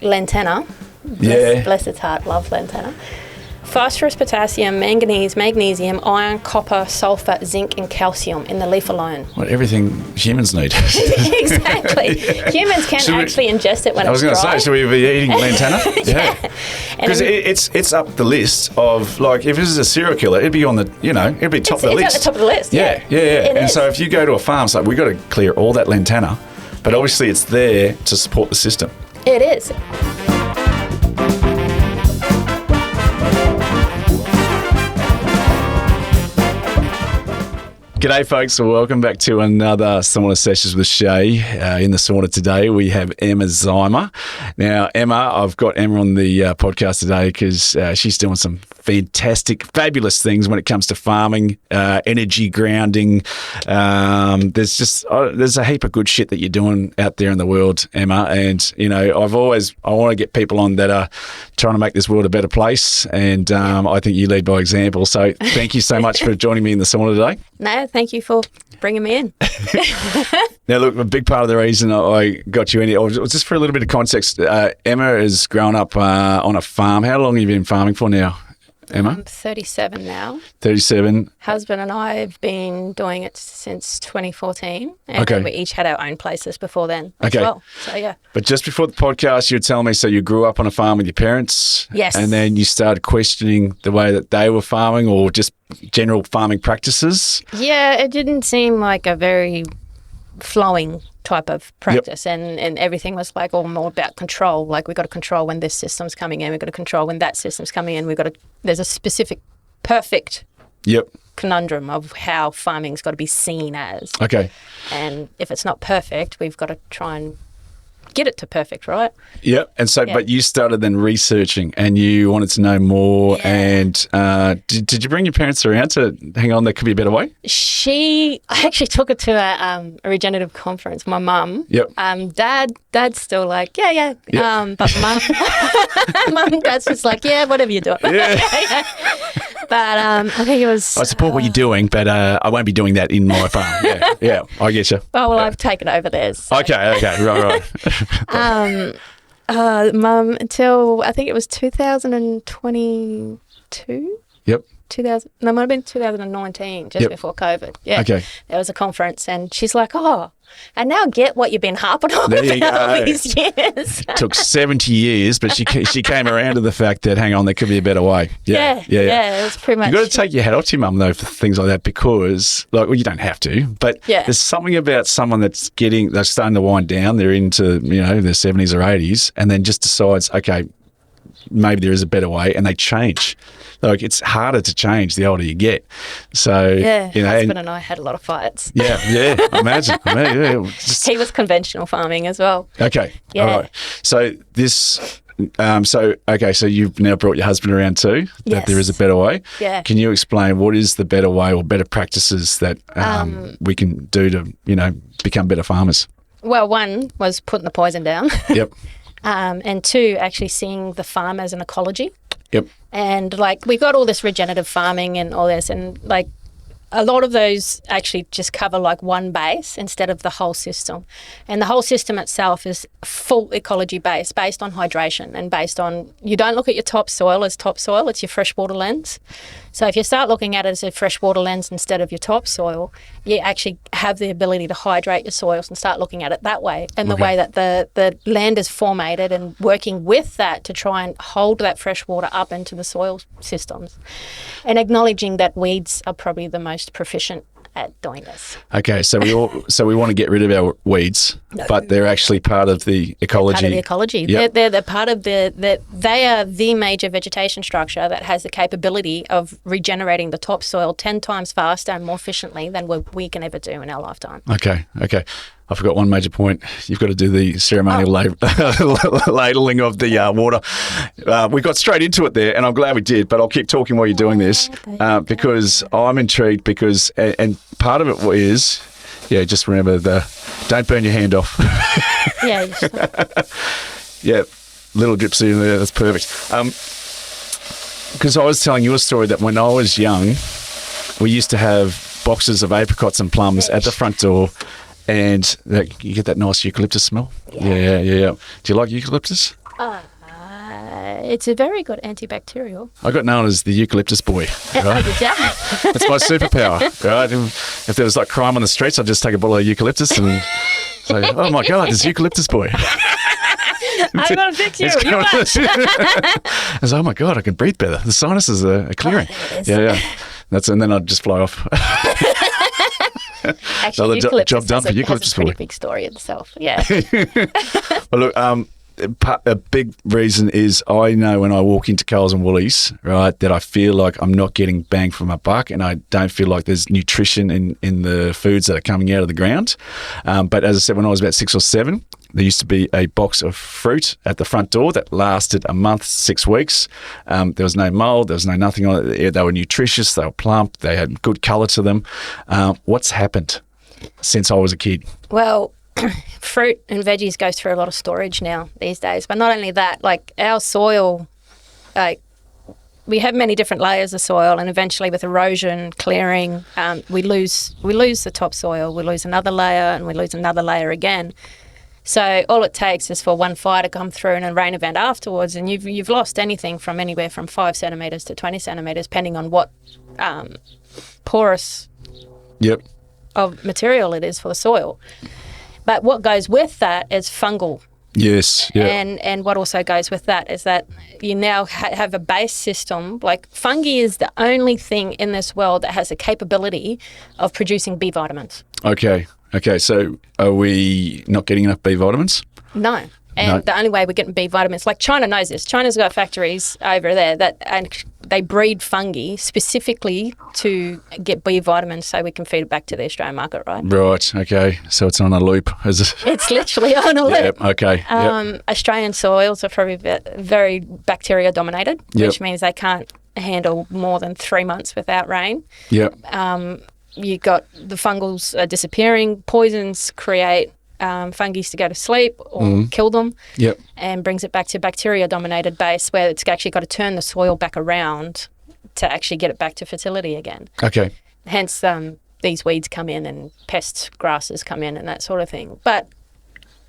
Lantana. Bless its heart, love Lantana. Phosphorus, potassium, manganese, magnesium, iron, copper, sulfur, zinc and calcium in the leaf alone. Well, everything humans need. Exactly. Humans can actually ingest it when it's dry. I was going to say, should we be eating Lantana? Yeah. Because it's up the list of, like, if this is a serial killer, it'd be on the, it'd be top of the list. It's at the top of the list, yeah. And so if you go to a farm, it's like, we've got to clear all that Lantana, but obviously it's there to support the system. It is. G'day folks, and welcome back to another Sauna Sessions with Shea. In the sauna today we have Emma Zeimer. Now Emma, I've got Emma on the podcast today because she's doing some fantastic, fabulous things when it comes to farming, energy grounding. There's a heap of good shit that you're doing out there in the world, Emma, and I want to get people on that are trying to make this world a better place, and I think you lead by example. So thank you so much for joining me in the sauna today. No, thank you for bringing me in. Now, look, a big part of the reason I got you in here, just for a little bit of context, Emma has grown up on a farm. How long have you been farming for now, Emma? I'm 37 now. 37. Husband and I have been doing it since 2014, and we each had our own places before then as well. So, yeah. But just before the podcast, you were telling me, so you grew up on a farm with your parents? Yes. And then you started questioning the way that they were farming or just general farming practices? Yeah, it didn't seem like a very flowing type of practice, and everything was like all more about control. Like, we've got to control when this system's coming in, we've got to control when that system's coming in, there's a specific perfect conundrum of how farming's got to be seen as. Okay. And if it's not perfect, we've got to try and get it to perfect, right? Yep. And so, but you started then researching and you wanted to know more. Yeah. And did you bring your parents around to hang on, there could be a better way? I actually took her to a regenerative conference, my mum. Yep. Dad's still like, yeah. Yep. But mum and dad's just like, yeah, whatever you're doing. Yeah. But I think it was... I support what you're doing, but I won't be doing that in my farm. Yeah, I get you. Oh, well, I've taken over theirs. So. Okay, right. Mum, until I think it was 2022? Yep. It might have been 2019, just before COVID. Yeah. Okay. There was a conference and she's like, I now get what you've been harping on about all these years. It took 70 years, but she came around to the fact that, hang on, there could be a better way. Yeah, it was pretty much. You've got to take your hat off to your mum, though, for things like that because, you don't have to, but there's something about someone they're starting to wind down, they're into, their 70s or 80s, and then just decides, okay, maybe there is a better way, and they change. It's harder to change the older you get. So, husband and I had a lot of fights. Yeah, I imagine. He was conventional farming as well. Okay, yeah. All right. So this, so you've now brought your husband around too, that there is a better way. Yeah. Can you explain what is the better way or better practices that we can do to, become better farmers? Well, one was putting the poison down. Yep. And two, actually seeing the farm as an ecology. Yep. And we got all this regenerative farming and all this, and a lot of those actually just cover one base instead of the whole system. And the whole system itself is full ecology based on hydration and based on, you don't look at your topsoil as topsoil, it's your freshwater lens. So if you start looking at it as a freshwater lens instead of your topsoil, you actually have the ability to hydrate your soils and start looking at it that way. And the way that the land is formatted and working with that to try and hold that fresh water up into the soil systems. And acknowledging that weeds are probably the most proficient at doing this. Okay, so we want to get rid of our weeds, but they're actually part of the ecology. Part of the ecology. Yep. They're part of they are the major vegetation structure that has the capability of regenerating the topsoil 10 times faster and more efficiently than what we can ever do in our lifetime. Okay. I forgot one major point. You've got to do the ceremonial ladling of the water. We got straight into it there, and I'm glad we did, but I'll keep talking while you're doing this because I'm intrigued because, and part of it is, just remember don't burn your hand off. Yeah, little drips in there, that's perfect. Because I was telling you a story that when I was young, we used to have boxes of apricots and plums at the front door. And you get that nice eucalyptus smell. Yeah. Do you like eucalyptus? It's a very good antibacterial. I got known as the eucalyptus boy. Right? That's my superpower. Right? If there was like crime on the streets, I'd just take a bottle of eucalyptus and say, "Oh my God, there's eucalyptus boy." I'm gonna fix you. I was, "Oh my God, I can breathe better. The sinuses are clearing." Yeah. And then I'd just fly off. Actually, Another job done for eucalyptus has a pretty boy. big story itself. Yeah. Well, look, a big reason is I know when I walk into Coles and Woolies, right, that I feel like I'm not getting bang for my buck, and I don't feel like there's nutrition in the foods that are coming out of the ground. But as I said, when I was about 6 or 7, there used to be a box of fruit at the front door that lasted a month, 6 weeks. There was no mold, there was no nothing on it. They were nutritious, they were plump, they had good colour to them. What's happened since I was a kid? Well, fruit and veggies go through a lot of storage now these days. But not only that, like our soil, like we have many different layers of soil, and eventually with erosion, clearing, we lose the topsoil, we lose another layer, and we lose another layer again. So all it takes is for one fire to come through and a rain event afterwards, and you've lost anything from anywhere from 5 centimetres to 20 centimetres, depending on what porous of material it is for the soil. But what goes with that is fungal. Yes, yeah. And what also goes with that is that you now have a base system. Like fungi is the only thing in this world that has the capability of producing B vitamins. Okay, so are we not getting enough B vitamins? No. And the only way we're getting B vitamins, like China knows this. China's got factories over there and they breed fungi specifically to get B vitamins so we can feed it back to the Australian market, right? Right, okay. So it's on a loop, is it? It's literally on a loop. Yep, okay. Australian soils are probably very bacteria dominated, which means they can't handle more than 3 months without rain. Yep. You got the fungals disappearing, poisons create fungi to go to sleep or kill them, and brings it back to bacteria-dominated base where it's actually got to turn the soil back around to actually get it back to fertility again. Okay. Hence, these weeds come in and pests, grasses come in and that sort of thing. But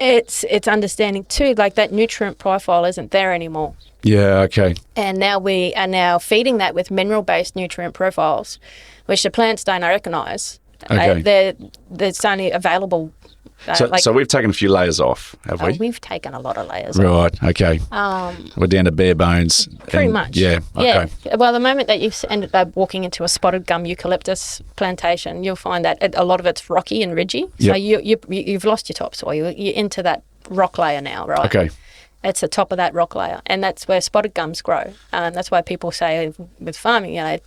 it's understanding too, like that nutrient profile isn't there anymore. Yeah, okay. And now we are now feeding that with mineral-based nutrient profiles, which the plants don't recognise. Okay. It's only available. So we've taken a few layers off, have we? We've taken a lot of layers off. Right, okay. We're down to bare bones. Pretty much. Yeah, okay. Yeah. Well, the moment that you ended up walking into a spotted gum eucalyptus plantation, you'll find that a lot of it's rocky and ridgy. So you've lost your topsoil. You're into that rock layer now, right? Okay. It's the top of that rock layer, and that's where spotted gums grow. That's why people say with farming,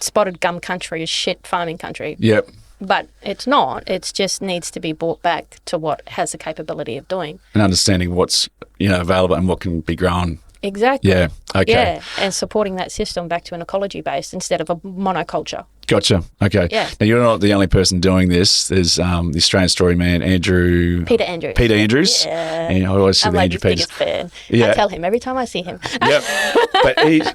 spotted gum country is shit farming country. Yep. But it's not. It just needs to be brought back to what has the capability of doing. And understanding what's available and what can be grown. Exactly. Yeah. Okay. Yeah, and supporting that system back to an ecology base instead of a monoculture. Gotcha. Okay. Yeah. Now you're not the only person doing this. There's the Australian story man, Peter Andrews. Peter Andrews. Yeah. And I always see I'm the like Andrew his Peters. biggest fan. Yeah. I tell him every time I see him. Yep.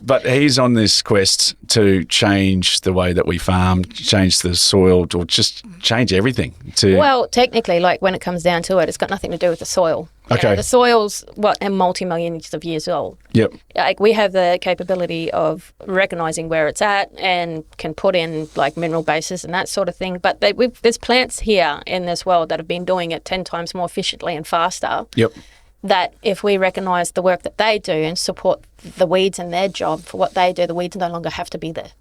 But he's on this quest to change the way that we farm, change the soil, or just change everything. Well, technically, like when it comes down to it, it's got nothing to do with the soil. Okay. The soil's multi-millions of years old. Yep. Like we have the capability of recognizing where it's at and can put in like mineral bases and that sort of thing. But there's plants here in this world that have been doing it 10 times more efficiently and faster. Yep. That if we recognise the work that they do and support the weeds in their job for what they do, the weeds no longer have to be there.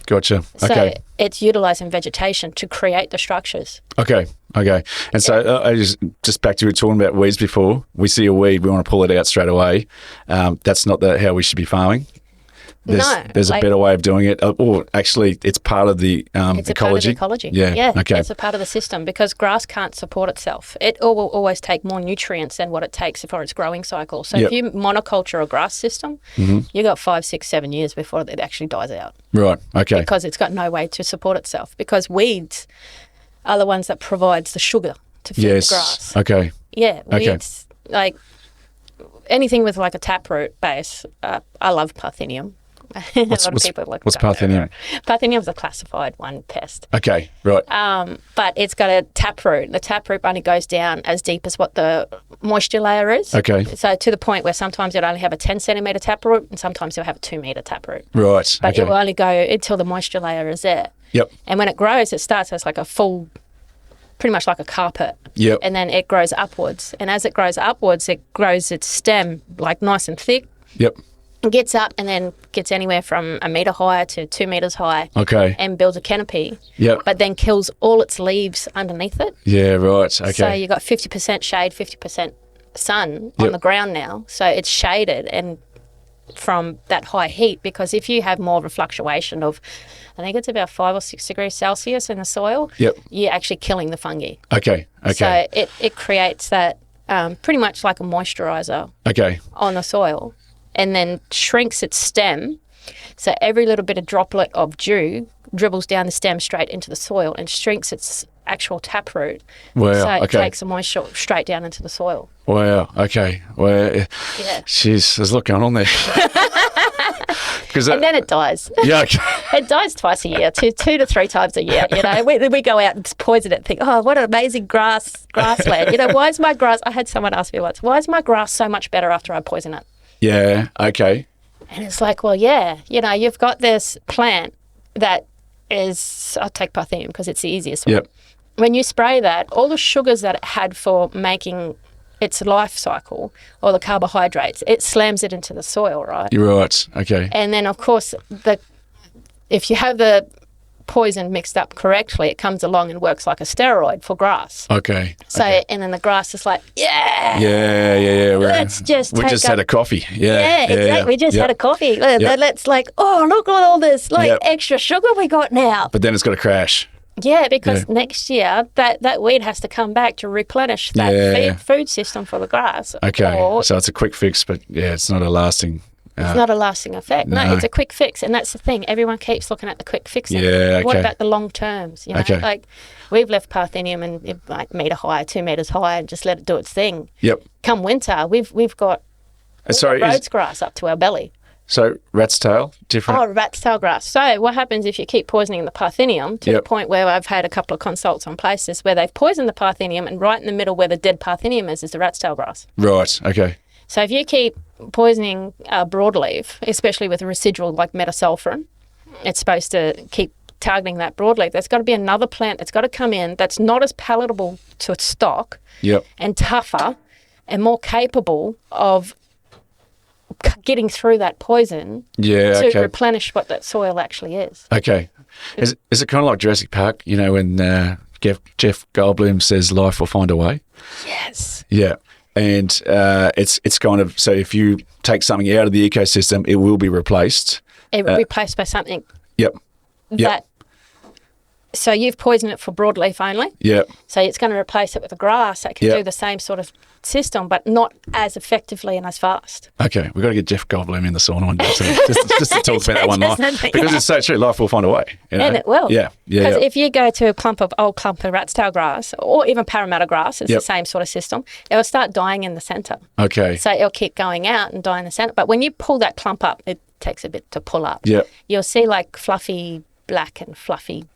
Gotcha. So Okay. it's utilising vegetation to create the structures. Okay. And so I just back to talking about weeds before. We see a weed, we want to pull it out straight away. That's not how we should be farming. There's a better way of doing it. Or actually, it's part of the it's ecology. a part of the ecology. Yeah. Okay. It's a part of the system because grass can't support itself. It will always take more nutrients than what it takes for its growing cycle. So if you monoculture a grass system, you got 5, 6, 7 years before it actually dies out. Right. Okay. Because it's got no way to support itself. Because weeds are the ones that provides the sugar to feed the grass. Okay. Yeah. Weeds, like anything with like a taproot base. I love parthenium. A lot of people What's parthenium? Parthenium is a classified one pest. Okay, right. But it's got a taproot. The taproot only goes down as deep as what the moisture layer is. Okay. So to the point where sometimes it'll only have a 10 centimetre taproot and sometimes it'll have a 2 metre taproot. Right. But it will only go until the moisture layer is there. Yep. And when it grows, it starts as like a full, pretty much like a carpet. Yep. And then it grows upwards. And as it grows upwards, it grows its stem like nice and thick. Yep. Gets up and then gets anywhere from 1 metre high to 2 metres high. Okay. And builds a canopy. Yep. But then kills all its leaves underneath it. Yeah, right. Okay. So you got 50% shade, 50% sun on the ground now. So it's shaded and from that high heat, because if you have more of a fluctuation of, I think it's about 5 or 6 degrees Celsius in the soil, Yep. you're actually killing the fungi. Okay. So it creates that pretty much like a moisturiser Okay. on the soil, and then shrinks its stem. So every little bit of droplet of dew dribbles down the stem straight into the soil and shrinks its actual taproot. Wow. So it Okay. takes the moisture straight down into the soil. Wow. Okay. Well, Yeah. jeez, there's a lot going on there. And then it dies. Yeah. Okay. It dies twice a year, two to three times a year. You know, we go out and poison it and think, oh, what an amazing grassland. You know, why is my grass? I had someone ask me once, why is my grass so much better after I poison it? Yeah. Okay. And it's like, well, yeah, you know, you've got this plant that is, I'll take parthenium because it's the easiest one. Yep. When you spray that, all the sugars that it had for making its life cycle, or the carbohydrates, it slams it into the soil, right? You're right. Okay. And then, of course, if you have the poison mixed up correctly, it comes along and works like a steroid for grass. Okay. So, okay. and then the grass is like, yeah. Yeah. Let's just we take just up- had a coffee. Yeah. Yeah, exactly. We just Yep. had a coffee. Yep. Let's like, oh, look at all this Yep. extra sugar we got now. But then it's got to crash. Yeah, because next year that weed has to come back to replenish that food system for the grass. Okay. Or So it's a quick fix, but yeah, it's not a lasting. it's not a lasting effect. No, no. it's a quick fix, and that's the thing. Everyone keeps looking at the quick fixing. Yeah, What okay. about the long terms? You know, Okay. like we've left parthenium and like metre high, 2 metres high, and just let it do its thing. Yep. Come winter, we've got Sorry. rhodes grass up to our belly. So rat's tail, different. Oh, rat's tail grass. So what happens if you keep poisoning the parthenium to the Yep. point where I've had a couple of consults on places where they've poisoned the parthenium, and right in the middle where the dead parthenium is the rat's tail grass. Right. Okay. So if you keep poisoning broadleaf, especially with residual like metasulfurin, it's supposed to keep targeting that broadleaf. There's got to be another plant that's got to come in that's not as palatable to stock Yep. and tougher and more capable of getting through that poison Yeah. to Okay. replenish what that soil actually is. Okay. Is it kind of like Jurassic Park? You know, when Jeff Goldblum says life will find a way. Yes. Yeah. And it's kind of, so if you take something out of the ecosystem, it will be replaced. It replaced by something Yep. that. So you've poisoned it for broadleaf only. Yep. So it's going to replace it with a grass that can Yep. do the same sort of system, but not as effectively and as fast. Okay. We've got to get Jeff Goldblum in the sauna one day. So just to talk about that one line. Because it's so true. Life will find a way. You know? And it will. Yeah. Because if you go to a old clump of rat's tail grass, or even Parramatta grass, it's Yep. the same sort of system, it will start dying in the centre. Okay. So it'll keep going out and die in the centre. But when you pull that clump up, it takes a bit to pull up. Yep. You'll see like fluffy black and fluffy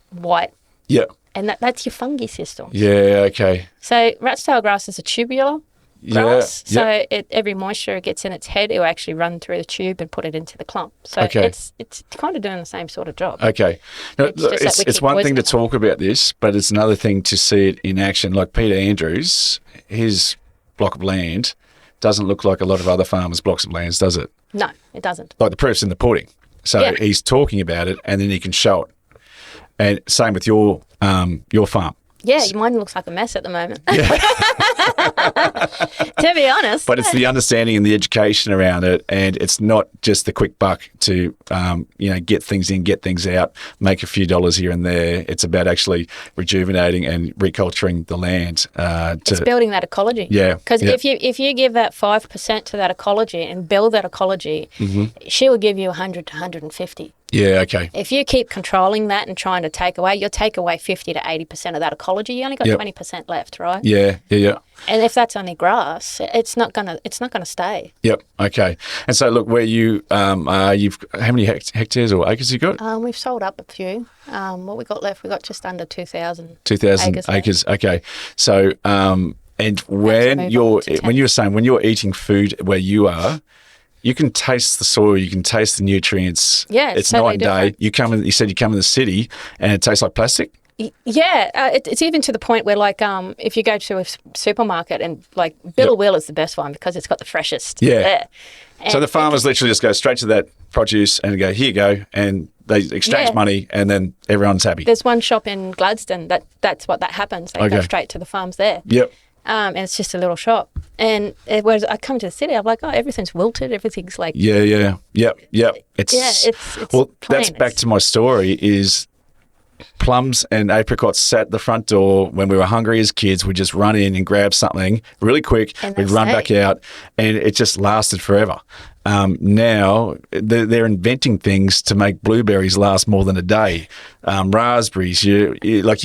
white, Yep. and that's your fungi system. Yeah. Okay. So rat's tail grass is a tubular Yeah. grass. So Yep. every moisture it gets in its head, it will actually run through the tube and put it into the clump. So Okay. it's kind of doing the same sort of job. Okay. Now, It's just that we it's keep one thing to poisoning talk about this, but it's another thing to see it in action. Like Peter Andrews, his block of land doesn't look like a lot of other farmers' blocks of lands, does it? No, it doesn't. Like the proof's in the pudding. So Yeah. he's talking about it and then he can show it. And same with your farm. Yeah, mine looks like a mess at the moment. To be honest. But it's the understanding and the education around it, and it's not just the quick buck to, get things in, get things out, make a few dollars here and there. It's about actually rejuvenating and reculturing the land. It's building that ecology. Yeah, Because yeah. if you give that 5% to that ecology and build that ecology, Mm-hmm. she will give you 100 to 150. Yeah, okay. If you keep controlling that and trying to take away, you'll take away 50 to 80% of that ecology. You only got 20% left, right? Yeah. And if that's only grass, it's not gonna stay. Yep. Okay. And so, look, where you are, you've how many hectares or acres you got? We've sold up a few. What we got left, we got just under 2,000. 2,000 acres. Okay. So, and when you were saying when you're eating food where you are, you can taste the soil, you can taste the nutrients. Yeah, it's totally night and day. You said you come in the city and it tastes like plastic. Yeah, it's even to the point where, like, if you go to a supermarket and, like, Bill Will is the best one because it's got the freshest there. And so the farmers literally just go straight to that produce and go, here you go, and they exchange money and then everyone's happy. There's one shop in Gladstone that's what that happens. They go straight to the farms there. Yep. And it's just a little shop. And whereas I come to the city, I'm like, oh, everything's wilted. Everything's like... Yep. It's well, plain. that's back to my story is plums and apricots sat at the front door when we were hungry as kids. We'd just run in and grab something really quick. We'd run back out and it just lasted forever. Now they're inventing things to make blueberries last more than a day. Raspberries, you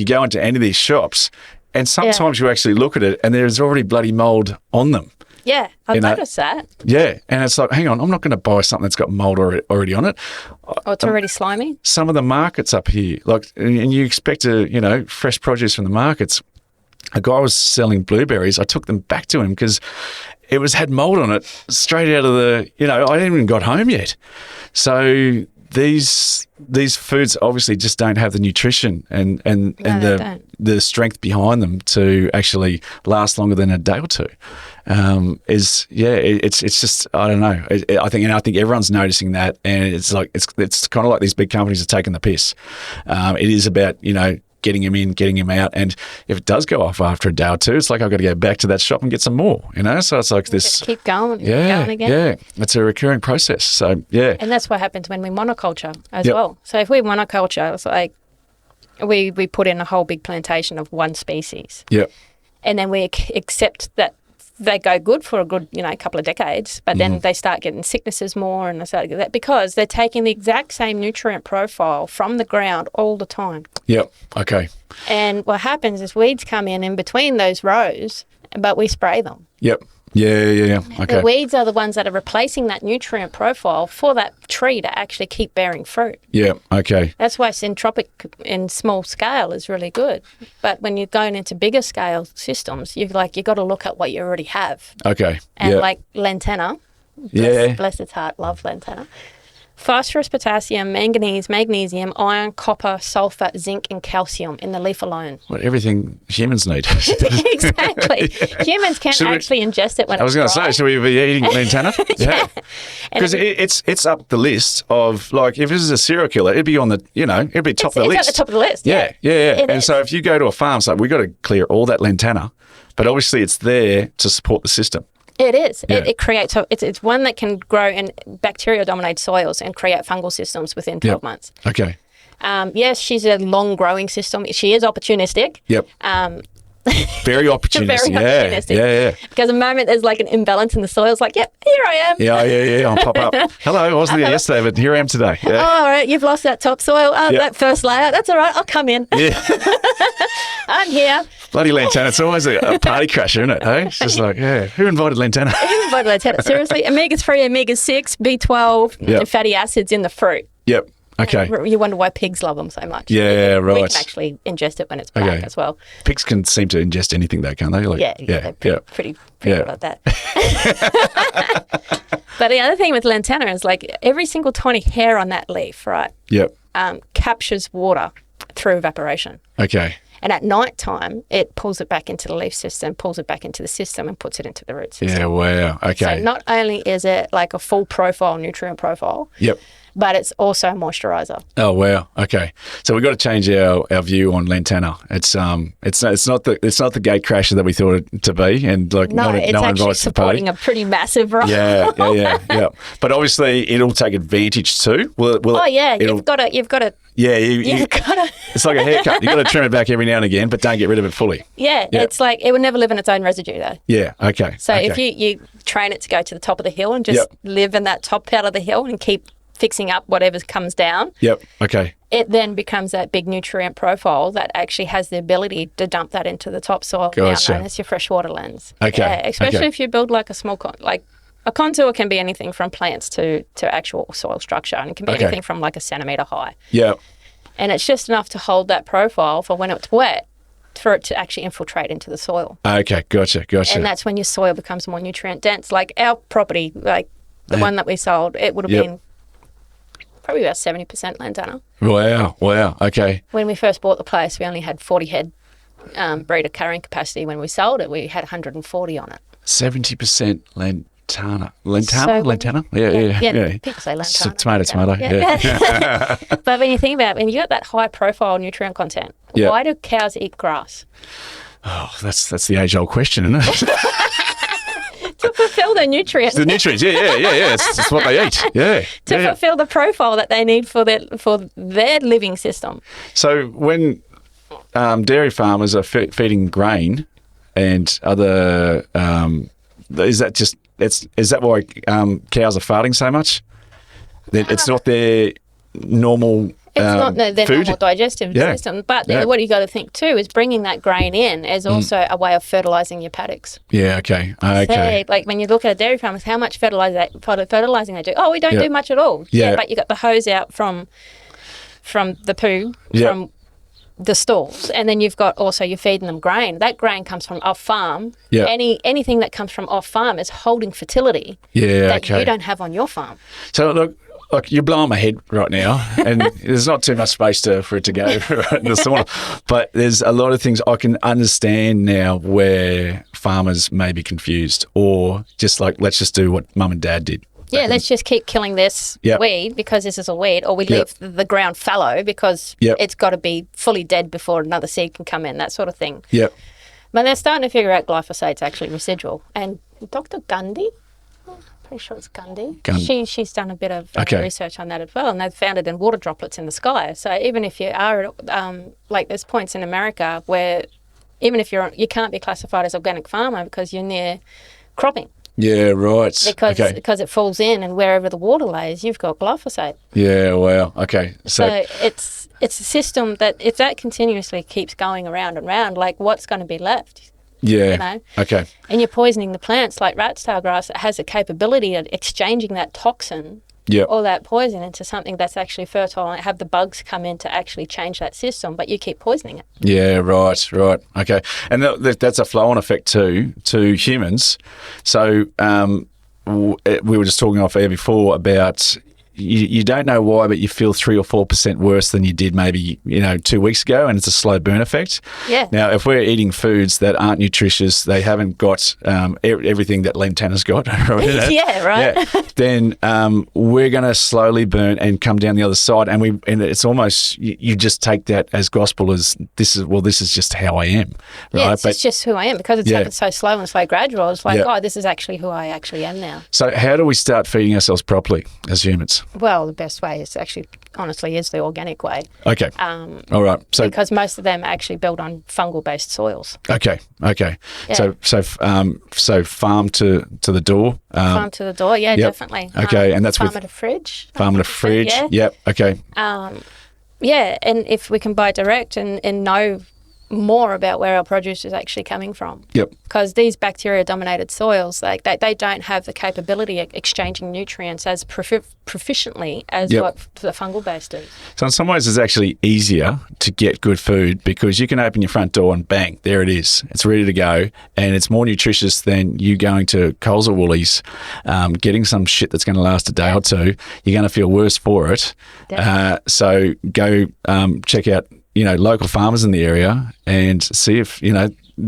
go into any of these shops and sometimes you actually look at it and there's already bloody mold on them. Yeah, I've noticed that. Yeah, and it's like, hang on, I'm not going to buy something that's got mold already on it. Oh, it's already slimy? Some of the markets up here, and you expect fresh produce from the markets. A guy was selling blueberries. I took them back to him because it had mold on it straight out of I hadn't even got home yet. So these foods obviously just don't have the nutrition and the strength behind them to actually last longer than a day or two. It's just, I don't know. I think everyone's noticing that, and it's kind of like these big companies are taking the piss. It is about getting him in, getting him out, and if it does go off after a day or two, it's like I've got to go back to that shop and get some more. So it's like this. Just keep going, going again. Yeah, it's a recurring process. So yeah, and that's what happens when we monoculture as well. So if we monoculture, it's like we put in a whole big plantation of one species. Yep. And then we accept that they go good for a good, couple of decades, but then they start getting sicknesses more and they start getting that because they're taking the exact same nutrient profile from the ground all the time. Yep. Okay. And what happens is weeds come in between those rows, but we spray them. Yep. Yeah. Okay. The weeds are the ones that are replacing that nutrient profile for that tree to actually keep bearing fruit. Yeah. Okay. That's why syntropic in small scale is really good. But when you're going into bigger scale systems, you've got to look at what you already have. Okay. And like Lantana, bless its heart, love Lantana. Phosphorus, potassium, manganese, magnesium, iron, copper, sulfur, zinc, and calcium in the leaf alone. What everything humans need. Exactly. Humans can't actually ingest it when I was going to say, should we be eating Lantana? Yeah. Because it's up the list of, like, if this is a serial killer, it'd be on the, it'd be top of the list. It's at the top of the list. Yeah. And so if you go to a farm, so we've got to clear all that Lantana, but obviously it's there to support the system. It is. Yeah. It creates. It's one that can grow in bacteria-dominated soils and create fungal systems within 12 months. Okay. Yes, she's a long-growing system. She is opportunistic. Yep. Very opportunistic. Opportunistic. Yeah. Because the moment there's like an imbalance in the soil, it's like, yep, here I am. Yeah. I'll pop up. Hello, I wasn't there yesterday, but here I am today. Yeah. Oh, all right, you've lost that topsoil. That first layer. That's all right. I'll come in. Yeah. I'm here. Bloody Lantana. It's always a party crasher, isn't it? Hey? It's just like, who invited Lantana? Who invited Lantana? Seriously, omega-3, omega-6, B12, and fatty acids in the fruit. Yep. Okay. You wonder why pigs love them so much. Yeah, right. We can actually ingest it when it's black as well. Pigs can seem to ingest anything though, can't they? They're pretty good at that. But the other thing with Lantana is like every single tiny hair on that leaf, right? Yep. Captures water through evaporation. Okay. And at night time, it pulls it back into the leaf system, pulls it back into the system and puts it into the root system. Yeah, wow. Okay. So not only is it like a full profile, nutrient profile. Yep. But it's also a moisturiser. Oh wow! Okay, so we've got to change our view on Lantana. It's not the gate crasher that we thought it to be, and like no one actually supporting a pretty massive role. Yeah. But obviously, it'll take advantage too. You've got to. Yeah, you've got to. It's like a haircut. You've got to trim it back every now and again, but don't get rid of it fully. Yeah, it's like it would never live in its own residue though. Yeah. Okay. So if you train it to go to the top of the hill and just live in that top part of the hill and keep fixing up whatever comes down. Yep. Okay. It then becomes that big nutrient profile that actually has the ability to dump that into the topsoil, Gotcha. now known as your freshwater lens. Okay. Yeah, especially Okay. if you build like a small, like a contour can be anything from plants to actual soil structure, and it can be Okay. anything from like a centimetre high. Yeah. And it's just enough to hold that profile for when it's wet, for it to actually infiltrate into the soil. Okay. Gotcha. And that's when your soil becomes more nutrient dense. Like our property, like the one that we sold, it would have Yep. been probably about 70% Lantana. Wow. Wow. Okay. When we first bought the place, we only had 40 head breeder carrying capacity. When we sold it, we had 140 on it. 70% Lantana. Lantana? Yeah. People say Lantana. Tomato. Yeah. But when you think about it, when you got that high profile nutrient content, Yeah. why do cows eat grass? Oh, that's the age-old question, isn't it? To fulfill the nutrients. The nutrients. Yeah. It's what they eat. Yeah. To Yeah. fulfill the profile that they need for their living system. So when dairy farmers are feeding grain and other, is that why cows are farting so much? That it's not their normal It's not their food? normal digestive Yeah. system. But Yeah. what you got to think too is bringing that grain in is also a way of fertilising your paddocks. Yeah. Okay. Say, like when you look at dairy farmers, how much fertilising they do? Oh, we don't Yeah. do much at all. Yeah. But you got the hose out from the poo, Yeah. from the stalls, and then you've got also you're feeding them grain. That grain comes from off farm. Yeah. Anything that comes from off farm is holding fertility Yeah. that Okay. you don't have on your farm. So look, you're blowing my head right now, and there's not too much space for it to go right in the sauna. But there's a lot of things I can understand now where farmers may be confused, or just like, let's just do what mum and dad did. Yeah, let's just keep killing this Yep. weed because this is a weed, or we Yep. leave the ground fallow because Yep. it's got to be fully dead before another seed can come in, that sort of thing. Yep. But they're starting to figure out glyphosate's actually residual. And Dr. Gundy, pretty sure it's Gundy, she's done a bit of research on that as well, and they've found it in water droplets in the sky. So even if you are, like there's points in America where even if you can't be classified as organic farmer because you're near cropping. Yeah, right. Because it falls in, and wherever the water lays, you've got glyphosate. Yeah, wow. Okay. So it's a system that if that continuously keeps going around and round, like what's going to be left? Yeah. You know? Okay. And you're poisoning the plants like rat's tail grass that has a capability of exchanging that toxin Yeah. or that poison into something that's actually fertile and have the bugs come in to actually change that system, but you keep poisoning it. Yeah, right. Okay. And that's a flow-on effect too to humans. So we were just talking off air before about you don't know why, but you feel 3 or 4% worse than you did maybe 2 weeks ago, and it's a slow burn effect. Yeah. Now, if we're eating foods that aren't nutritious, they haven't got everything that Lantana's got, right? Yeah, right. Yeah. Then we're going to slowly burn and come down the other side, and it's almost you just take that as gospel as this is just how I am, right? Yeah, it's just who I am because it's happened so slow and slow gradual. It's like, this is actually who I actually am now. So how do we start feeding ourselves properly as humans? Well, the best way is actually, honestly, is the organic way. Okay. All right. So because most of them are actually built on fungal-based soils. Okay. Yeah. So farm to the door. Farm to the door, yeah, definitely. Okay, and that's farmer with to fridge. farm to fridge. Yeah. Yep. Okay. Yeah, and if we can buy direct and know more about where our produce is actually coming from. Yep. Because these bacteria-dominated soils, like they don't have the capability of exchanging nutrients as proficiently as what the fungal-based do. So in some ways, it's actually easier to get good food because you can open your front door and bang, there it is. It's ready to go, and it's more nutritious than you going to Coles or Woolies, getting some shit that's going to last a day or two. You're going to feel worse for it. So go check out local farmers in the area and see if,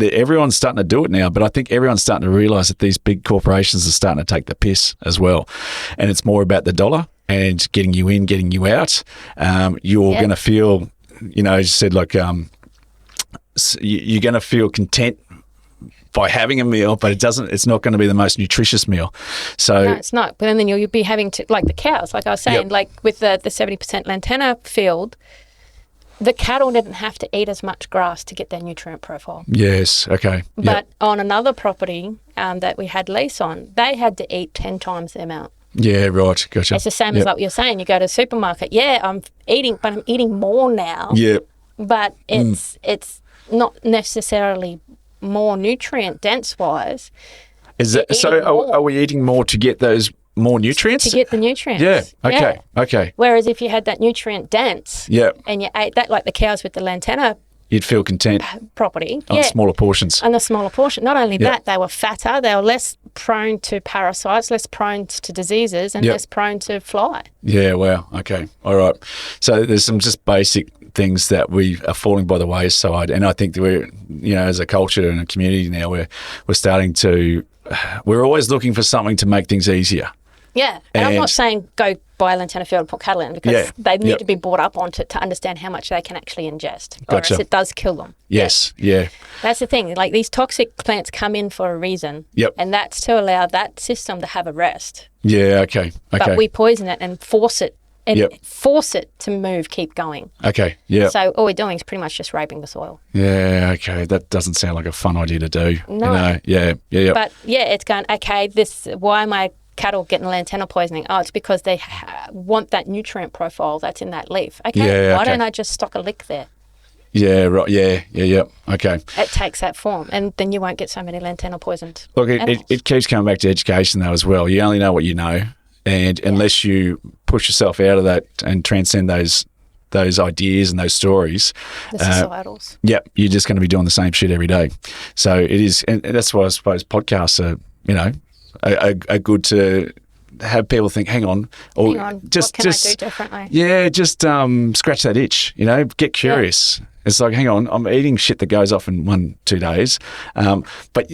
everyone's starting to do it now, but I think everyone's starting to realise that these big corporations are starting to take the piss as well. And it's more about the dollar and getting you in, getting you out. You're going to feel, as you said, like you're going to feel content by having a meal, but it's not going to be the most nutritious meal. So no, it's not. But then you'll be having to, like the cows, like I was saying, like with the 70% Lantana field, the cattle didn't have to eat as much grass to get their nutrient profile. Yes. Okay. But on another property that we had lease on, they had to eat 10 times the amount. Yeah, right. Gotcha. It's the same as like you're saying. You go to the supermarket. Yeah, I'm eating, but I'm eating more now. Yeah. But it's not necessarily more nutrient dense wise. Is that so? Are we eating more to get those more nutrients? To get the nutrients. Yeah. Okay. Yeah. Okay. Whereas if you had that nutrient dense, and you ate that, like the cows with the Lantana, you'd feel content property on smaller portions. On the smaller portion. Not only that, they were fatter. They were less prone to parasites, less prone to diseases, and less prone to fly. Yeah. Wow. Okay. All right. So there's some just basic things that we are falling by the wayside, and I think that we're, as a culture and a community now, we're starting to. We're always looking for something to make things easier. Yeah, and I'm not saying go buy a Lantana field and put cattle in, because they need to be brought up onto it to understand how much they can actually ingest, or else it does kill them. Yes, yeah. That's the thing. Like, these toxic plants come in for a reason, and that's to allow that system to have a rest. Yeah, okay. But we poison it and force it, force it to move, keep going. Okay, yeah. So all we're doing is pretty much just raping the soil. Yeah, okay. That doesn't sound like a fun idea to do. No. Yeah. But it's going, okay, why am I cattle getting Lantana poisoning? Oh, it's because they want that nutrient profile that's in that leaf. Okay, why don't I just stock a lick there? Yeah, right. Yeah. Okay. It takes that form, and then you won't get so many Lantana poisoned. Look, it keeps coming back to education though as well. You only know what you know, and unless you push yourself out of that and transcend those ideas and those stories, the societals. You're just going to be doing the same shit every day. So it is, and that's why I suppose podcasts are, are good to have people think, hang on, what can I do differently? Yeah, just scratch that itch, get curious. Yeah. It's like, hang on, I'm eating shit that goes off in 1-2 days, but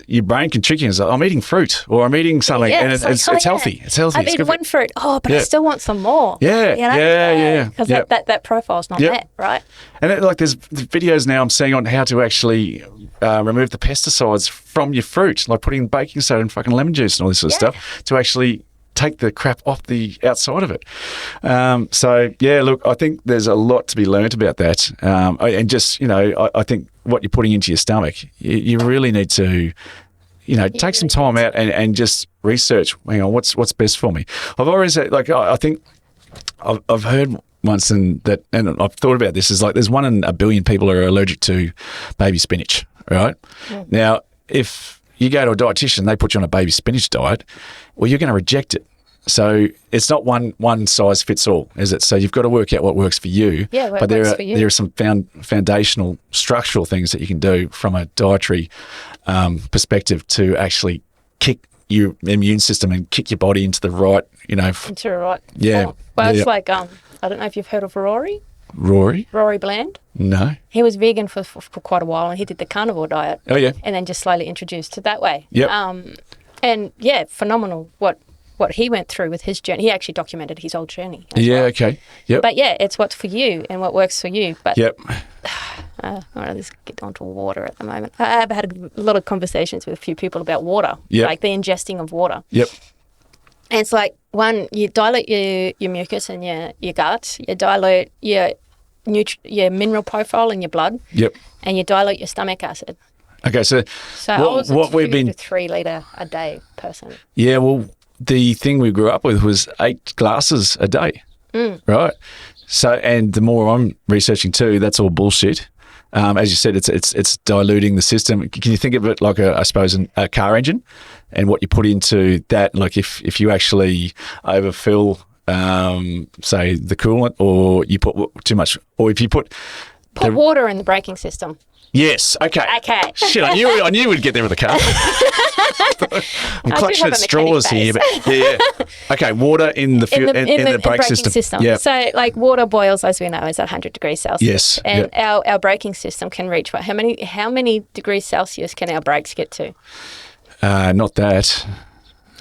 your brain can trick you. It's like, I'm eating fruit, or I'm eating something, and it's healthy. It's healthy. I've eaten one fruit, but I still want some more. Yeah. Because that profile's not met, right? And there's videos now I'm seeing on how to actually remove the pesticides from your fruit, like putting baking soda and fucking lemon juice and all this sort of stuff to actually take the crap off the outside of it. Look, I think there's a lot to be learnt about that. And just, I think what you're putting into your stomach, you really need to, take some time out and just research, hang on, what's best for me. I've always, I think I've heard once, and I've thought about this, is like there's 1 in a billion people who are allergic to baby spinach, right? Yeah. Now, if you go to a dietitian, they put you on a baby spinach diet, well, you're going to reject it. So it's not one size fits all, is it? So you've got to work out what works for you. Yeah, but there are some foundational structural things that you can do from a dietary perspective to actually kick your immune system and kick your body into the right, into the right. Yeah. Form. Well, it's like, I don't know if you've heard of Rory Bland. No. He was vegan for quite a while, and he did the carnivore diet. Oh, yeah. And then just slowly introduced to that way. Yep. And phenomenal what he went through with his journey. He actually documented his whole journey. Yeah, okay. Yep. But it's what's for you and what works for you. But let's get on to water at the moment. I've had a lot of conversations with a few people about water, like the ingesting of water. Yep. And it's like, one, you dilute your mucus in your gut, you dilute your mineral profile in your blood, and you dilute your stomach acid. Okay, so I was a 2 to 3 litre a day person. Yeah, well, the thing we grew up with was 8 glasses a day, right? So, and the more I'm researching too, that's all bullshit. As you said, it's diluting the system. Can you think of it like I suppose a car engine, and what you put into that? Like if you actually overfill, say the coolant, or you put too much, or if you put water in the braking system. Yes. Okay. Shit, I knew we'd get there with the car. I'm clutching at straws here, but yeah. Okay, water in the brake system. Yeah. So, like, water boils, as we know, is at 100 degrees Celsius. Yes. And our braking system can reach how many degrees Celsius can our brakes get to? Not that.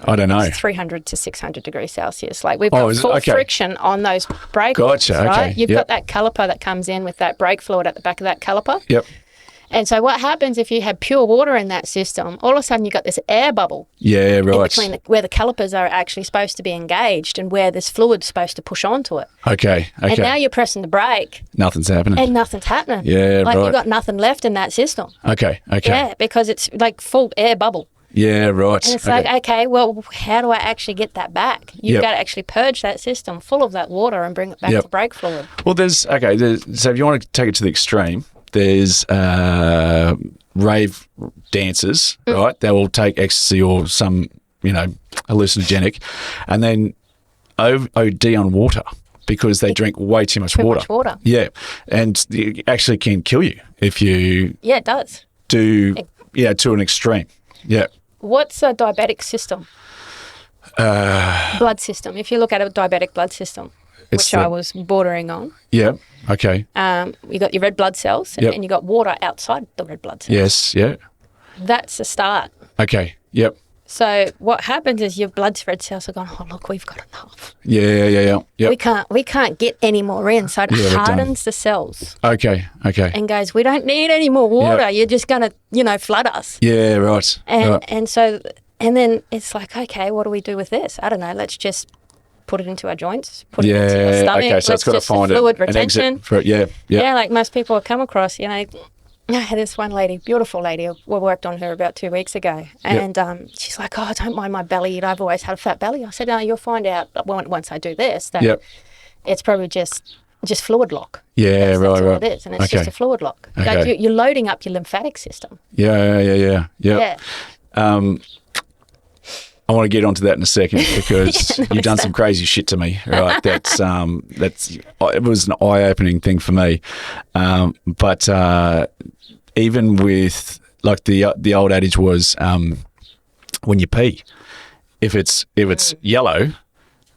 I don't know. It's 300 to 600 degrees Celsius. Like, we've got full friction on those brake Gotcha. right? Okay. You've got that caliper that comes in with that brake fluid at the back of that caliper. Yep. And so what happens if you have pure water in that system, all of a sudden you've got this air bubble Yeah, in right. between where the calipers are actually supposed to be engaged and where this fluid's supposed to push onto it. Okay. And now you're pressing the brake Nothing's happening. and nothing's happening. Yeah, like right. you've got nothing left in that system. Okay. Yeah, because it's like full air bubble. Yeah, right. And it's like, okay, well, how do I actually get that back? You've got to actually purge that system full of that water and bring it back to brake fluid. Well, so if you want to take it to the extreme, there's rave dancers, right? They will take ecstasy or some, hallucinogenic, and then OD on water because they drink way too much water. Much water. Yeah, and it actually can kill you if you it does. do to an extreme. Yeah. What's a diabetic system? Blood system. If you look at a diabetic blood system, which I was bordering on. Yeah. Okay. You got your red blood cells and you got water outside the red blood cells. Yes. Yeah. That's the start. Okay. Yep. So what happens is your blood red cells are going, oh look, we've got enough. Yeah. Yep. We can't get any more in. So it hardens the cells. Okay. And goes, we don't need any more water. You're just gonna, flood us. Yeah, right. And then it's like, okay, what do we do with this? I don't know. Let's just put it into our joints, put it into our stomach. Okay, so it's got to find fluid an retention. exit for it. Yeah. Yeah, like most people have come across, I had this one lady, beautiful lady, we worked on her about 2 weeks ago, and she's like, oh, I don't mind my belly, I've always had a fat belly. I said, no, you'll find out once I do this that it's probably just fluid lock. Yeah, that's all it is, and it's just a fluid lock. Okay. Like you're loading up your lymphatic system. Yeah. I want to get onto that in a second because you've done some crazy shit to me, right? That's it was an eye-opening thing for me. But even with like the old adage was when you pee, if it's yellow,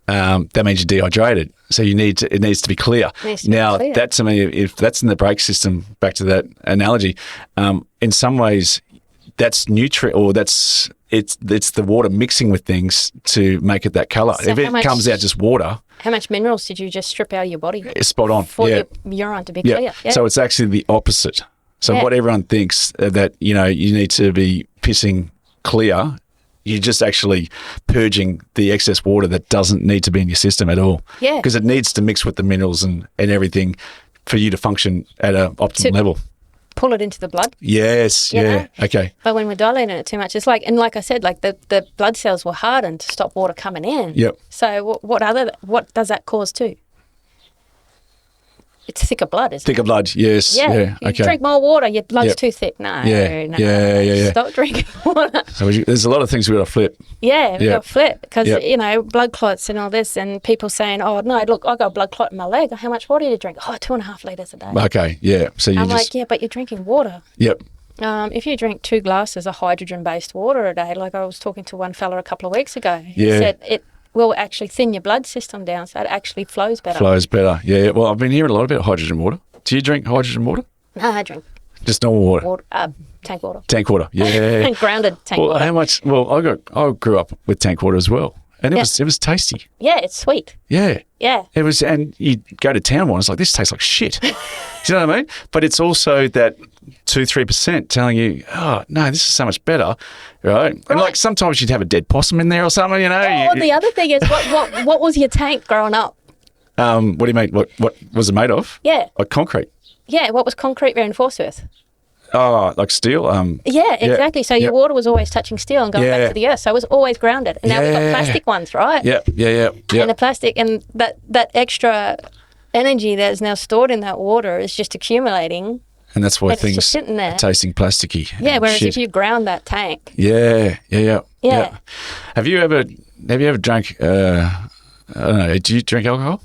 that means you're dehydrated. So it needs to be clear. That to me, if that's in the brake system, back to that analogy, in some ways that's nutrient or it's the water mixing with things to make it that colour. So if it comes out just water. How much minerals did you just strip out of your body? Spot on. For your urine to be clear. Yeah. So it's actually the opposite. So what everyone thinks that, you need to be pissing clear, you're just actually purging the excess water that doesn't need to be in your system at all. Yeah. Because it needs to mix with the minerals and everything for you to function at an optimal level. Pull it into the blood. Yes, yeah, okay. But when we're dilating it too much, it's like, and like I said, like the blood cells were hardened to stop water coming in. Yep. So what does that cause too? It's thicker blood, isn't it? Thicker blood, yes. Yeah, You drink more water, your blood's too thick. No. Stop drinking water. So there's a lot of things we've got to flip. Yeah, we've got to flip because, blood clots and all this, and people saying, oh, no, look, I got a blood clot in my leg. How much water do you drink? Oh, 2.5 litres a day. Okay, yeah. So I'm like, yeah, but you're drinking water. Yep. If you drink 2 glasses of hydrogen-based water a day, like I was talking to one fella a couple of weeks ago, he said it will actually thin your blood system down so it actually flows better. Yeah. Well, I've been hearing a lot about hydrogen water. Do you drink hydrogen water? No, I drink just normal water. Tank water. Tank water, yeah. Grounded tank water. How much? Well, I grew up with tank water as well, and it was tasty. Yeah, it's sweet. Yeah. Yeah. It was, and you go to town one, it's like, this tastes like shit. Do you know what I mean? But it's also that 2-3% telling you, oh no, this is so much better, right? And like sometimes you'd have a dead possum in there or something, the other thing is, what was your tank growing up? What do you mean? What was it made of? Yeah. Like concrete. Yeah. What was concrete reinforced with? Oh, like steel? Yeah, exactly. So your water was always touching steel and going back to the earth. So it was always grounded. And now we've got plastic ones, right? Yeah. And the plastic and that extra energy that is now stored in that water is just accumulating. And that's why things just sitting there. are tasting plasticky. Yeah, whereas if you ground that tank. Yeah. Yeah. Have you ever drank, I don't know, do you drink alcohol?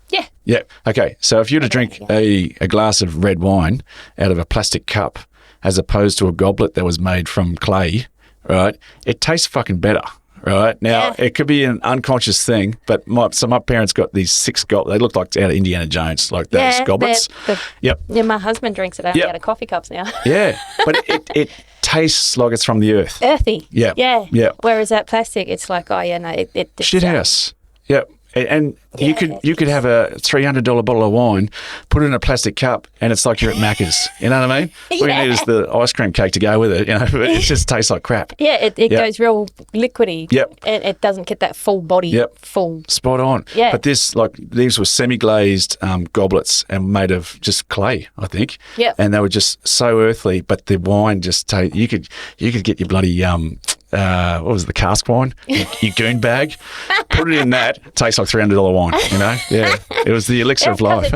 Yeah. Yeah. Okay. So if you were to drink a glass of red wine out of a plastic cup as opposed to a goblet that was made from clay, right, it tastes fucking better, right? Now, it could be an unconscious thing, but my parents got these 6 goblets. They look like out of Indiana Jones, like those goblets. Yeah, my husband drinks it only out of coffee cups now. Yeah, but it tastes like it's from the earth. Earthy. Yeah. Whereas that plastic, it's like, it shithouse. Yep. And you could have a $300 bottle of wine, put it in a plastic cup, and it's like you're at Macca's. You know what I mean? All you need is the ice cream cake to go with it. You know, but it just tastes like crap. Yeah, it goes real liquidy. Yep. It doesn't get that full body. Full. Spot on. Yeah. But these were semi-glazed goblets and made of just clay, I think. Yep. And they were just so earthly, but the wine just you could get your bloody what was it, the cask wine? Your goon bag. Put it in that. Tastes like $300 wine. You know? Yeah. It was the elixir of life.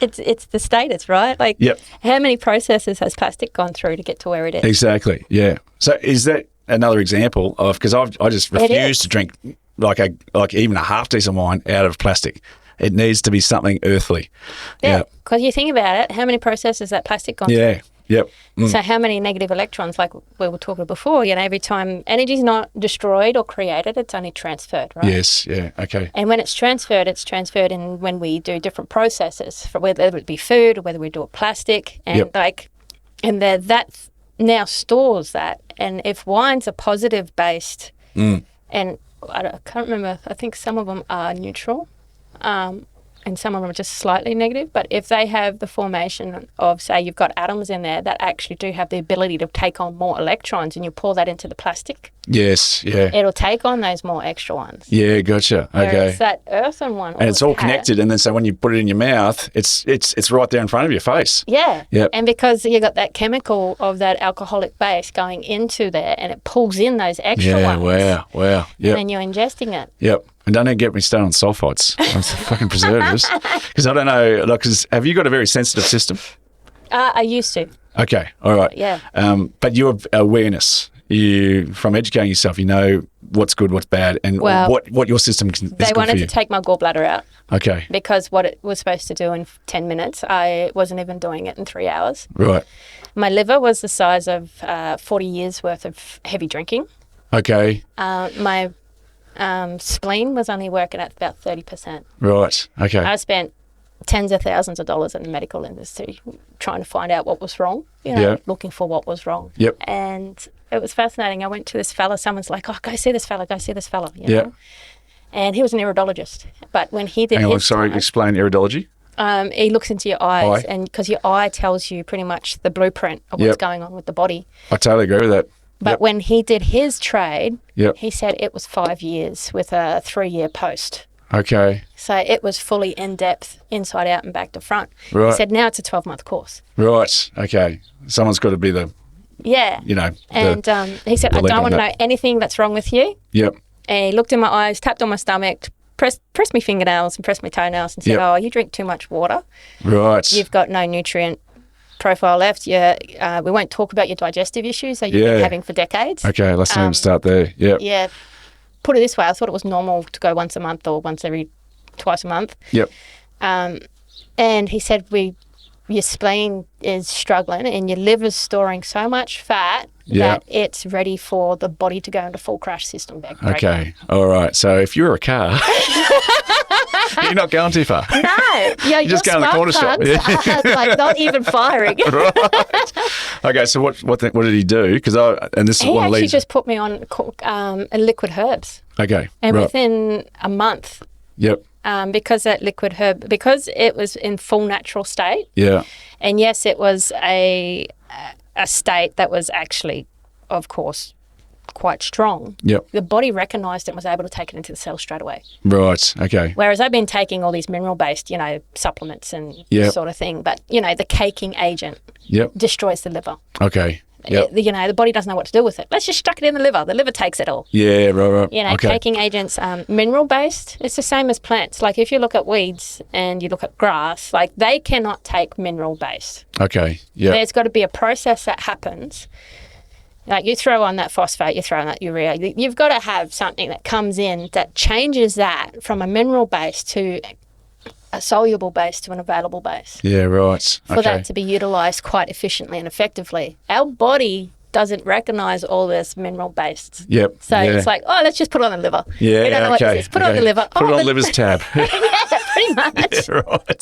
It's the status, right? Like, how many processes has plastic gone through to get to where it is? Exactly. Yeah. So is that another example of, because I just refuse to drink like even a half decent wine out of plastic. It needs to be something earthly. Yeah. Because you think about it, how many processes that plastic gone through? Yeah. Yep. So how many negative electrons, like we were talking before, every time energy is not destroyed or created, it's only transferred, right? Yes, yeah, okay. And when it's transferred in when we do different processes, for whether it be food or whether we do it plastic, and that now stores that. And if wines are positive based, and I can't remember, I think some of them are neutral, and some of them are just slightly negative. But if they have the formation of, say, you've got atoms in there that actually do have the ability to take on more electrons, and you pour that into the plastic, yes, yeah, it'll take on those more extra ones. Yeah, gotcha. Okay. Whereas that earthen one, and it's all connected, and then so when you put it in your mouth, it's right there in front of your face. Yeah. Yep. And because you got that chemical of that alcoholic base going into there, and it pulls in those extra ones. Wow. Yep. And then you're ingesting it. Yep. And don't get me started on sulfites. Fucking preservatives. Because I don't know, have you got a very sensitive system? I used to. Okay, all right. Yeah. But your awareness, from educating yourself, you know what's good, what's bad, and what your system is good for you. They wanted to take my gallbladder out. Okay. Because what it was supposed to do in 10 minutes, I wasn't even doing it in 3 hours. Right. My liver was the size of 40 years worth of heavy drinking. Okay. My spleen was only working at about 30%. Right. Okay. I spent tens of thousands of dollars in the medical industry trying to find out what was wrong, looking for what was wrong. Yep. And it was fascinating. I went to this fella, someone's like, oh, go see this fella. Yeah. Know? And he was an iridologist. But when he did explain iridology. He looks into your eyes, and because your eye tells you pretty much the blueprint of what's going on with the body. I totally agree with that. But when he did his trade, Yep. he said it was 5 years with a 3-year post. Okay. So it was fully in-depth, inside out and back to front. Right. He said now it's a 12-month course. Right. Okay. Someone's got to be the... Yeah. And he said, I don't want to know anything that's wrong with you. Yep. And he looked in my eyes, tapped on my stomach, pressed my fingernails and pressed my toenails and said, oh, you drink too much water. Right. You've got no nutrient profile left. We won't talk about your digestive issues that you've been having for decades. Okay, let's not even start there. Yeah. Put it this way, I thought it was normal to go once a month or twice a month. Yep. And he said your spleen is struggling and your liver's storing so much fat that it's ready for the body to go into full crash system back. Okay. All right. So if you're a car, you're not going too far. No. You're just going to the corner shop. Like not even firing. Right. Okay. So what did he do? Because he actually just put me on liquid herbs. Okay. And within a month. Yep. Because that liquid herb, because it was in full natural state. Yeah. And yes, it was a state that was actually, of course, quite strong. Yep. The body recognised it and was able to take it into the cell straight away. Right. Okay. Whereas I've been taking all these mineral-based, supplements and sort of thing, but, the caking agent destroys the liver. Okay. Yep. The body doesn't know what to do with it. Let's just stuck it in the liver. The liver takes it all. Yeah, right. Caking agents, mineral-based, it's the same as plants. Like if you look at weeds and you look at grass, like they cannot take mineral-based. Okay, yeah. There's got to be a process that happens. Like you throw on that phosphate, you throw on that urea. You've got to have something that comes in that changes that from a mineral base to a soluble base to an available base. Yeah, right. For that to be utilised quite efficiently and effectively. Our body doesn't recognise all this mineral-based. Yep. So it's like, let's just put it on the liver. Yeah, we don't know what this is. Put it on the liver. Put it on the liver's tab. Yeah, pretty Pretty much. Yeah, right.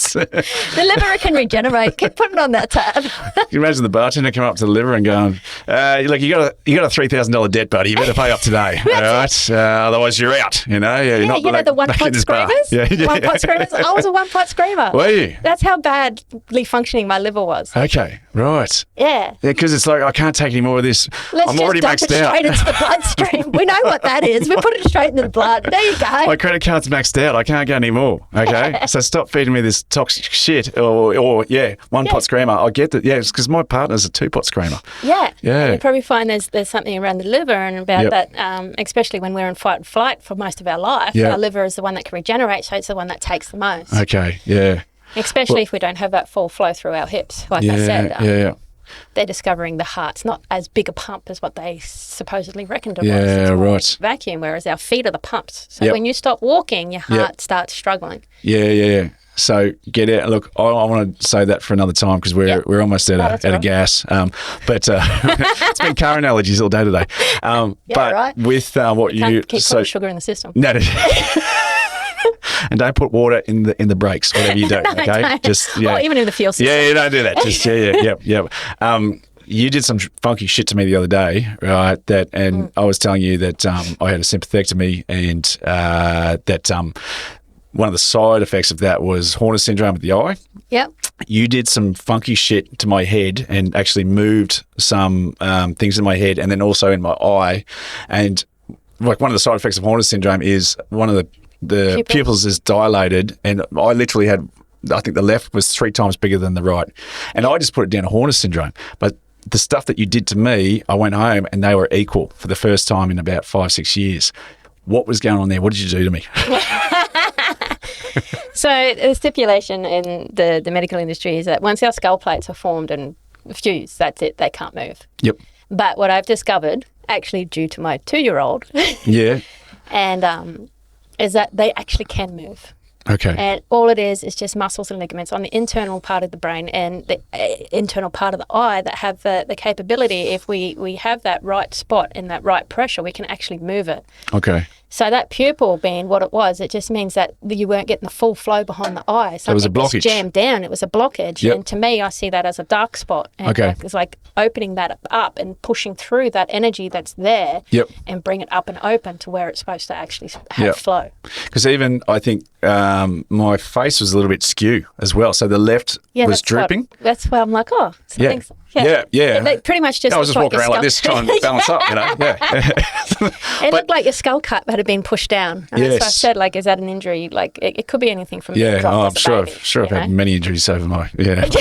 The liver can regenerate. Keep putting on that tab. Can you imagine the bartender coming up to the liver and going, "Look, you got a $3,000 debt, buddy. You better pay up today, all right? Otherwise, you're out. You know, you're not the one pot screamers. Yeah. One pot screamers. I was a one pot screamer. Were you? That's how badly functioning my liver was. Okay, right. Yeah. Because it's like I can't take any more of this. Let's I'm just already dump maxed it out. straight into the bloodstream. We know what that is. We put it straight into the blood. There you go. My credit card's maxed out. I can't go any more. Okay, so stop feeding me this toxic shit. Or one pot screamer. I get that. Yeah, it's because my partner's a 2-pot screamer. Yeah. Yeah. You probably find there's something around the liver and about that, especially when we're in fight and flight for most of our life. Yep. Our liver is the one that can regenerate, so it's the one that takes the most. Okay. Yeah. Especially if we don't have that full flow through our hips. Like I said, they're discovering the heart's not as big a pump as what they supposedly reckoned it was. Yeah, It's more right. vacuum, whereas our feet are the pumps. So when you stop walking, your heart starts struggling. Yeah. So get out. Look, I want to say that for another time because we're almost at a gas. But it's been car analogies all day today. But with what you Keep putting sugar in the system. No. And don't put water in the brakes, whatever you do. Okay, don't. just Or even in the fuel system. Yeah, don't do that. Just yep. You did some funky shit to me the other day, right? I was telling you that I had a sympathectomy, and that one of the side effects of that was Horner syndrome of the eye. Yep. You did some funky shit to my head and actually moved some things in my head and then also in my eye. And like one of the side effects of Horner syndrome is one of the pupils is dilated, and I literally had, I think the left was 3 times bigger than the right. And I just put it down to Horner syndrome. But the stuff that you did to me, I went home and they were equal for the first time in about 5-6 years. What was going on there? What did you do to me? So the stipulation in the medical industry is that once our skull plates are formed and fused, that's it. They can't move. Yep. But what I've discovered, actually due to my 2-year-old, Yeah. and is that they actually can move. Okay. And all it is just muscles and ligaments on the internal part of the brain and the internal part of the eye that have the capability, if we have that right spot and that right pressure, we can actually move it. Okay. So that pupil being what it was, it just means that you weren't getting the full flow behind the eye. So it was a blockage. Jammed down. It was a blockage. Yep. And to me, I see that as a dark spot. And it's like opening that up and pushing through that energy that's there and bring it up and open to where it's supposed to actually have flow. Because even I think my face was a little bit skew as well. So the left was drooping. That's why I'm like, something's... Yeah. It pretty much just... I was just walking around like this trying to balance up, you know. Yeah. It looked like your skull cut had been pushed down. And that's why I said, like, is that an injury? Like, it could be anything from... I'm sure I've had many injuries over my... Yeah. But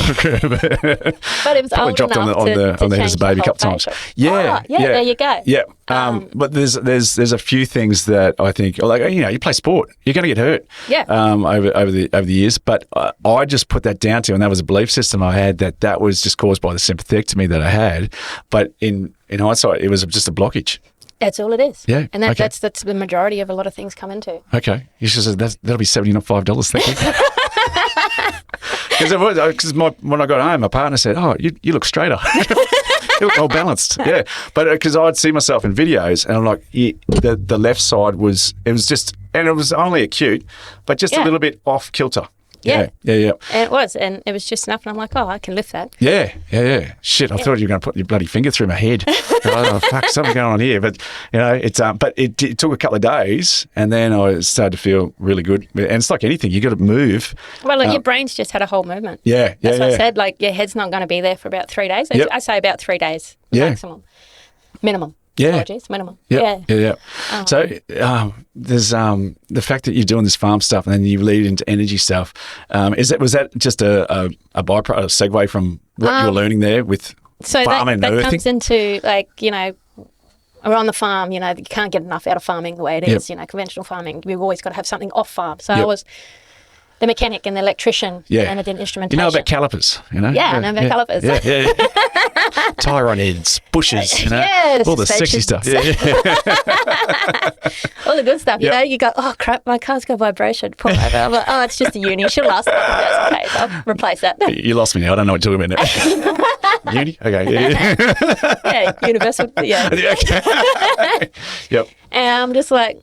it was probably old dropped enough on the head as a baby a couple times. Yeah. There you go. Yeah. But there's a few things that I think, like, you play sport, you're going to get hurt. Yeah. Over the years, but I just put that down to, and that was a belief system I had that was just caused by the sympathectomy that I had. But in hindsight, it was just a blockage. That's all it is. Yeah. And that's the majority of a lot of things come into. Okay. You should have said that'll be $75. Thank you. Because when I got home, my partner said, "Oh, you look straighter." You look well balanced. Yeah. But because I'd see myself in videos and I'm like, the left side was only acute, but just a little bit off kilter. Yeah. And it was just enough. And I'm like, I can lift that. Yeah. Shit, I thought you were going to put your bloody finger through my head. Fuck, something going on here. But, it's but it took a couple of days and then I started to feel really good. And it's like anything, you got to move. Well, your brain's just had a whole movement. That's what I said. Like, your head's not going to be there for about 3 days. I say about 3 days maximum. Minimum. Apologies, minimum. Yeah. So there's the fact that you're doing this farm stuff and then you lead into energy stuff. Was that just a byproduct, a segue from what you were learning there with farming and earthing? That comes into we're on the farm. You can't get enough out of farming the way it is. Conventional farming, we've always got to have something off farm. So I was the mechanic and the electrician, and I did instrumentation. You know about calipers, Yeah, I know about calipers. Yeah. Tyrone heads, bushes, all the sexy stuff. All the good stuff, you go, oh crap, my car's got vibration. Pull over. I'm like, it's just a uni. She'll last. That's okay, I'll replace that. You lost me now. I don't know what you're talking about now. Uni? Okay. Universal. Yeah. Okay. Yep. And I'm just like,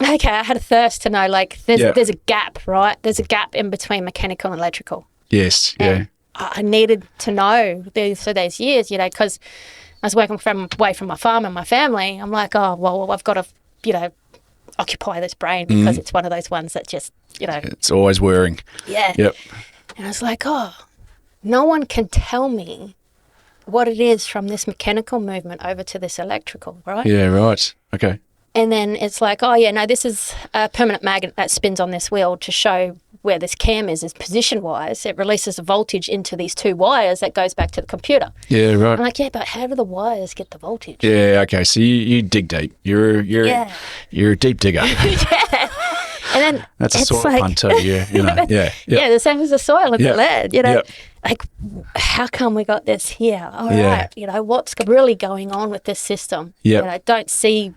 okay, I had a thirst to know, like, there's Yeah. there's a gap, right? There's a gap in between mechanical and electrical. Yes. Yeah. And I needed to know those years, you know, because I was working away from my farm and my family. I'm like, oh, well, I've got to, you know, occupy this brain because it's one of those ones that just, you know. It's always whirring. Yeah. Yep. And I was like, oh, no one can tell me what it is from this mechanical movement over to this electrical, right? Yeah. Right. Okay. And then it's like, oh, yeah, no, this is a permanent magnet that spins on this wheel to show where this cam is position-wise. It releases a voltage into these two wires that goes back to the computer. Yeah. Right. I'm like, yeah, but how do the wires get the voltage? Yeah. Okay. So you dig deep. You're a deep digger. Yeah. And then That's a it's soil like, pun too. Yeah. You know. Yeah. yeah, the same as the soil and Yeah. the lead, you know. Yeah. Like, how come we got this here? All Yeah. right, you know, what's really going on with this system? Yeah. You know, don't see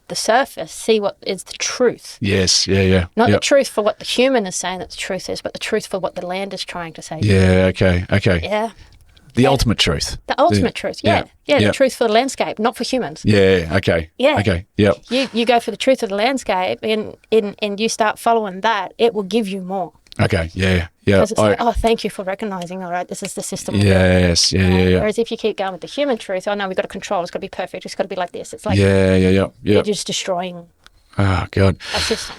the surface, see what is the truth. Yes. Yeah. Yeah. Not Yep. the truth for what the human is saying that the truth is, but the truth for what the land is trying to say. Yeah. Okay. Okay. Yeah. The ultimate truth. The ultimate truth. Yeah. Yeah. Yep. The truth for the landscape, not for humans. Yeah. Okay. Yeah. Okay. Yep. You go for the truth of the landscape and you start following that, it will give you more. Okay. Yeah. Yeah. Because it's like, oh, thank you for recognizing, all right, this is the system. Yes. Yeah. Yeah. Yeah. Whereas if you keep going with the human truth, oh no, we've got to control, it's got to be perfect, it's got to be like this. It's like Yeah. Yeah. Yeah. you're Yeah. just destroying Oh God. a system.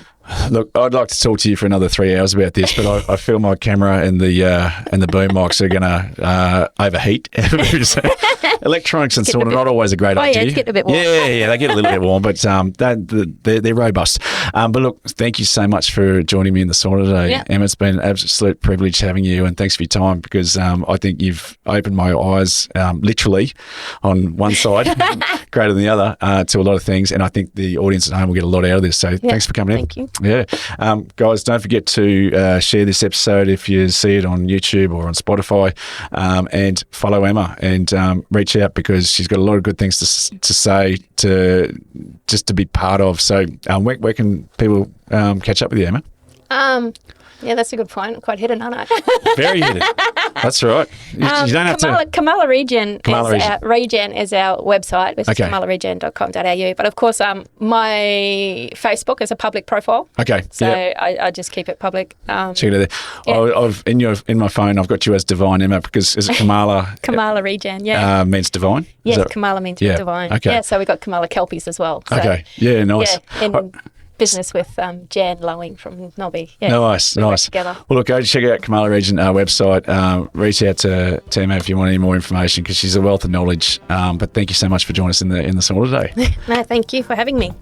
Look, I'd like to talk to you for another 3 hours about this, but I feel my camera and the boom mics are going to overheat. Electronics and sauna not always a great Oh, idea. yeah, it's getting a bit warm. Yeah, they get a little bit warm, but they're robust. But look, thank you so much for joining me in the sauna today, Yeah. Emma. It's been an absolute privilege having you, and thanks for your time because I think you've opened my eyes literally on one side, greater than the other, to a lot of things, and I think the audience at home will get a lot out of this. So thanks for coming in. Thank you. Yeah. Guys, don't forget to share this episode if you see it on YouTube or on Spotify, and follow Emma and reach out because she's got a lot of good things to say, to be part of. So where can people catch up with you, Emma? Yeah, that's a good point. I'm quite hidden, aren't I? Very hidden. That's right. You don't have to. Kamala Regen. Regen is our website, which Okay. is kamalaregen.com.au. But of course, my Facebook is a public profile. Okay. So yeah. I just keep it public. Check it out there. I've in my phone, I've got you as Divine Emma because is it Kamala? Kamala Regen, yeah. Means divine. Yes, Is that- Kamala means Yeah, divine. okay. Yeah, so we've got Kamala Kelpies as well. So, Okay. Yeah. Nice. Yeah, in business with Jan Lowing from Nobby. Yeah, Nice. we work Nice. together. Well, look, go check out Kamala Region website. Reach out to Emma if you want any more information because she's a wealth of knowledge. But thank you so much for joining us in the sauna today. No, thank you for having me.